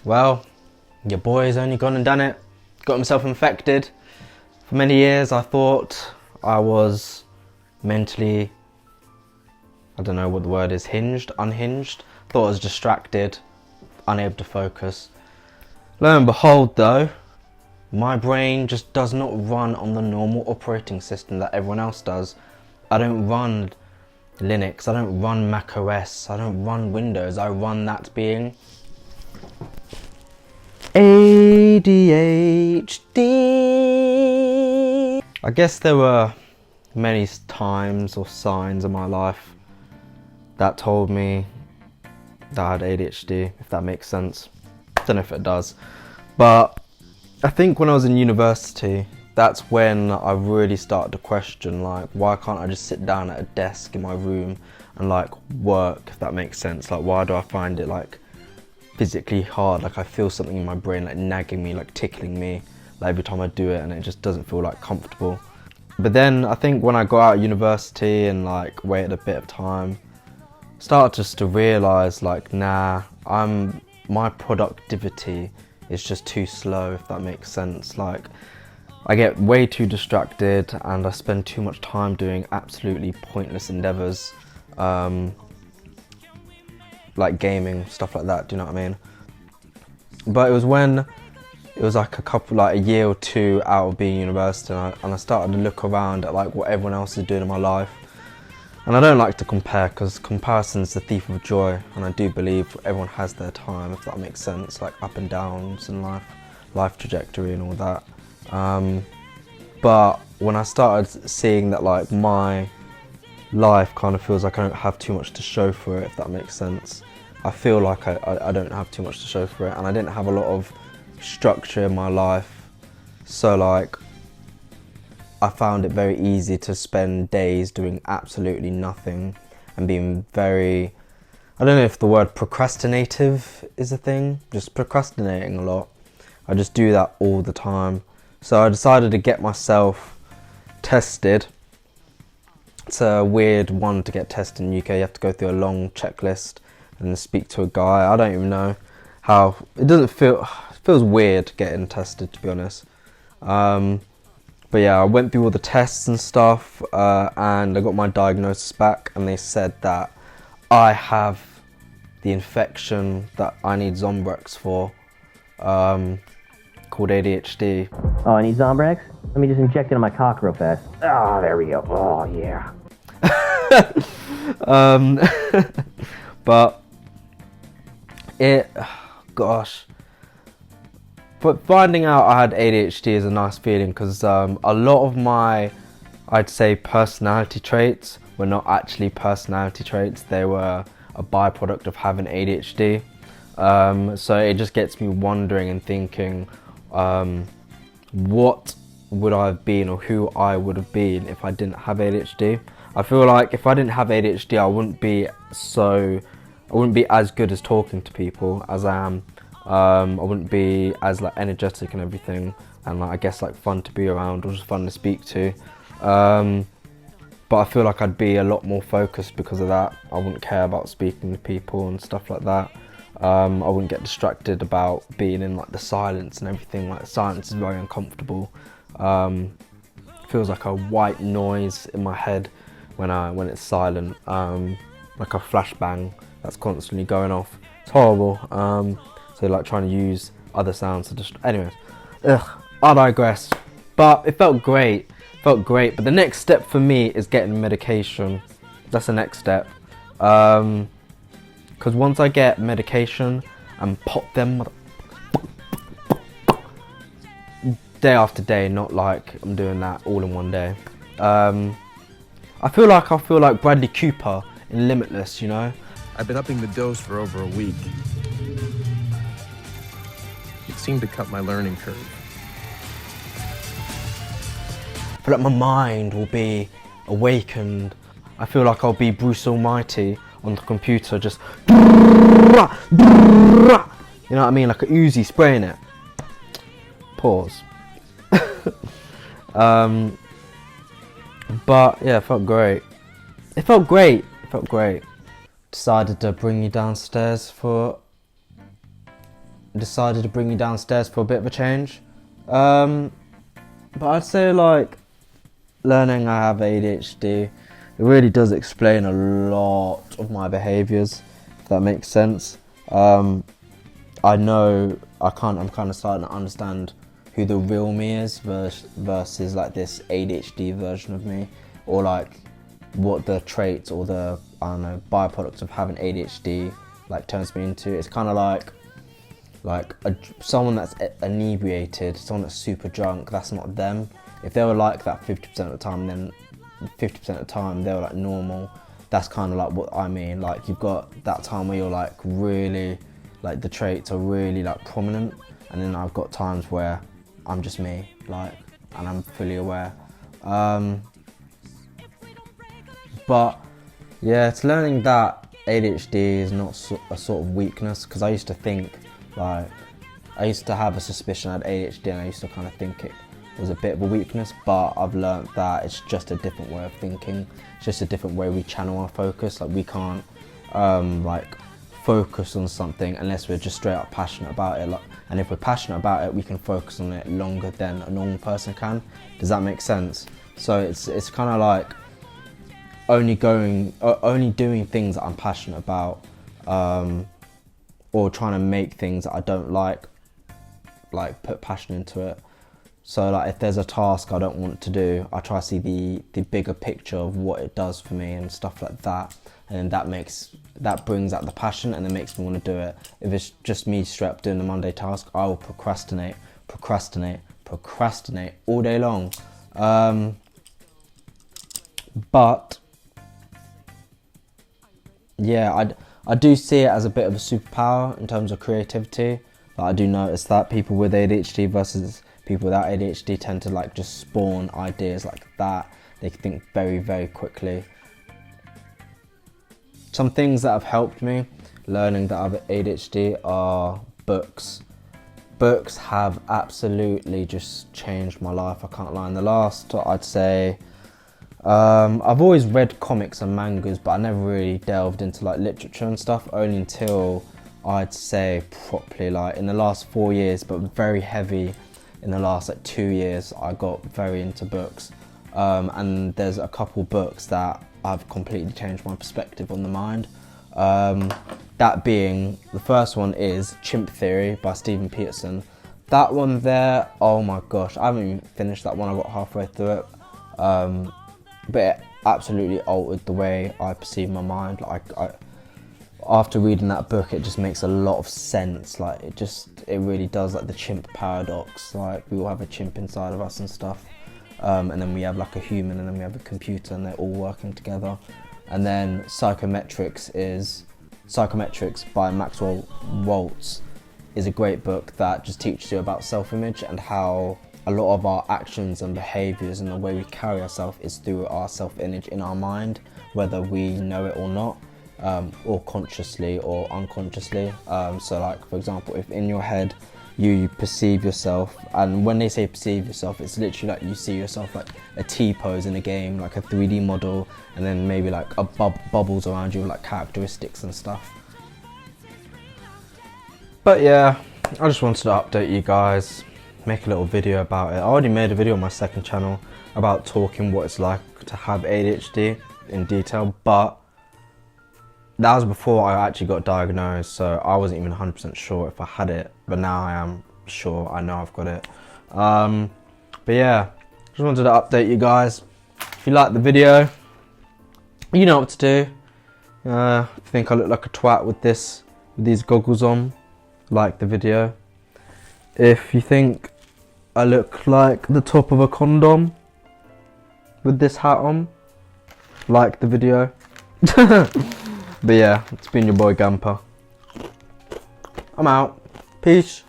Well, your boy's only gone and done it. Got himself infected. For many years I thought I was mentally, I don't know what the word is, unhinged. Thought I was distracted, unable to focus. Lo and behold though, my brain just does not run on the normal operating system that everyone else does. I don't run Linux, I don't run Mac OS, I don't run Windows, I run that being ADHD. I guess there were many times or signs in my life that told me that I had ADHD, if that makes sense. Don't know if it does. But I think when I was in university, that's when I really started to question, like, why can't I just sit down at a desk in my room and like work, if that makes sense. Like, why do I find it like physically hard? Like I feel something in my brain like nagging me, like tickling me, like every time I do it, and it just doesn't feel like comfortable. But then I think when I got out of university and like waited a bit of time, started just to realise like, nah, my productivity is just too slow, if that makes sense. Like I get way too distracted and I spend too much time doing absolutely pointless endeavours, like gaming, stuff like that, do you know what I mean? But it was when it was like a year or two out of being university, and I started to look around at like what everyone else is doing in my life. And I don't like to compare, because comparison's the thief of joy, and I do believe everyone has their time, if that makes sense, like up and downs in life trajectory and all that. But when I started seeing that like my life kind of feels like I don't have too much to show for it, if that makes sense. I feel like I don't have too much to show for it, and I didn't have a lot of structure in my life. So like, I found it very easy to spend days doing absolutely nothing and being very, I don't know if the word procrastinative is a thing, just procrastinating a lot. I just do that all the time. So I decided to get myself tested. It's a weird one to get tested in the UK. You have to go through a long checklist and speak to a guy. I don't even know how, it feels weird getting tested, to be honest. But yeah, I went through all the tests and stuff, and I got my diagnosis back, and they said that I have the infection that I need Zombrex for, called ADHD. Oh, I need Zombrex? Let me just inject it in my cock real fast. Oh, there we go. Oh, yeah. But gosh. But finding out I had ADHD is a nice feeling, because a lot of my, I'd say, personality traits were not actually personality traits. They were a byproduct of having ADHD. So it just gets me wondering and thinking, what would I have been, or who I would have been if I didn't have ADHD. I feel like if I didn't have ADHD, I wouldn't be as good as talking to people as I am. I wouldn't be as like energetic and everything, and like I guess like fun to be around, or just fun to speak to. But I feel like I'd be a lot more focused because of that. I wouldn't care about speaking to people and stuff like that. I wouldn't get distracted about being in like the silence and everything. Like silence is very uncomfortable. Feels like a white noise in my head when it's silent, like a flashbang that's constantly going off. It's horrible. So like trying to use other sounds to just, anyways, I digress. But it felt great, but the next step for me is getting medication. That's the next step. Because once I get medication and pop them day after day, not like I'm doing that all in one day. I feel like Bradley Cooper in Limitless, you know? I've been upping the dose for over a week. It seemed to cut my learning curve. I feel like my mind will be awakened. I feel like I'll be Bruce Almighty on the computer, just you know what I mean, like a Uzi spraying it. Pause. But yeah, it felt great. It felt great. Decided to bring you downstairs for decided to bring you downstairs for a bit of a change. But I'd say like learning I have ADHD, it really does explain a lot of my behaviours, if that makes sense. I know I'm kind of starting to understand who the real me is versus like this ADHD version of me, or like what the traits or the, I don't know, byproducts of having ADHD like turns me into. It's kind of like someone that's inebriated, someone that's super drunk, that's not them. If they were like that 50% of the time, then 50% of the time they were like normal. That's kind of like what I mean. Like you've got that time where you're like really, like the traits are really like prominent, and then I've got times where I'm just me, like, and I'm fully aware. But yeah, it's learning that ADHD is not a sort of weakness, because I used to think, like, I used to have a suspicion I had ADHD, and I used to kind of think it was a bit of a weakness, but I've learned that it's just a different way of thinking. It's just a different way we channel our focus. Like we can't like focus on something unless we're just straight up passionate about it. Like, and if we're passionate about it, we can focus on it longer than a normal person can. Does that make sense? So it's kind of like only doing things that I'm passionate about, or trying to make things that I don't like put passion into it. So like if there's a task I don't want to do, I try to see the bigger picture of what it does for me and stuff like that, and then that brings out the passion and it makes me want to do it. If it's just me straight up doing the Monday task, I will procrastinate all day long. But yeah, I do see it as a bit of a superpower in terms of creativity. Like I do notice that people with ADHD versus people without ADHD tend to like just spawn ideas like that. They think very, very quickly. Some things that have helped me learning that I have ADHD are books. Books have absolutely just changed my life, I can't lie. In the last, I'd say, I've always read comics and mangas, but I never really delved into like literature and stuff, only until I'd say properly like in the last 4 years, but very heavy in the last like 2 years. I got very into books, and there's a couple books that I've completely changed my perspective on the mind. That being, the first one is Chimp Theory by Steven Peterson. That one there, oh my gosh, I haven't even finished that one, I got halfway through it. But it absolutely altered the way I perceive my mind. Like after reading that book, it just makes a lot of sense. Like it really does, like the chimp paradox. Like we all have a chimp inside of us and stuff, and then we have like a human, and then we have a computer, and they're all working together. And then Psychometrics by Maxwell Waltz is a great book that just teaches you about self-image and how a lot of our actions and behaviours and the way we carry ourselves is through our self-image in our mind, whether we know it or not, or consciously or unconsciously. So like, for example, if in your head you perceive yourself, and when they say perceive yourself, it's literally like you see yourself like a T-pose in a game, like a 3D model, and then maybe like a bubbles around you, like characteristics and stuff. But yeah, I just wanted to update you guys, make a little video about it. I already made a video on my second channel about talking what it's like to have ADHD in detail, but that was before I actually got diagnosed, so I wasn't even 100% sure if I had it, but now I am sure, I know I've got it. But yeah, just wanted to update you guys. If you liked the video, you know what to do. If you think I look like a twat with these goggles on, like the video. If you think I look like the top of a condom with this hat on, like the video. But yeah, it's been your boy Gamper. I'm out. Peace.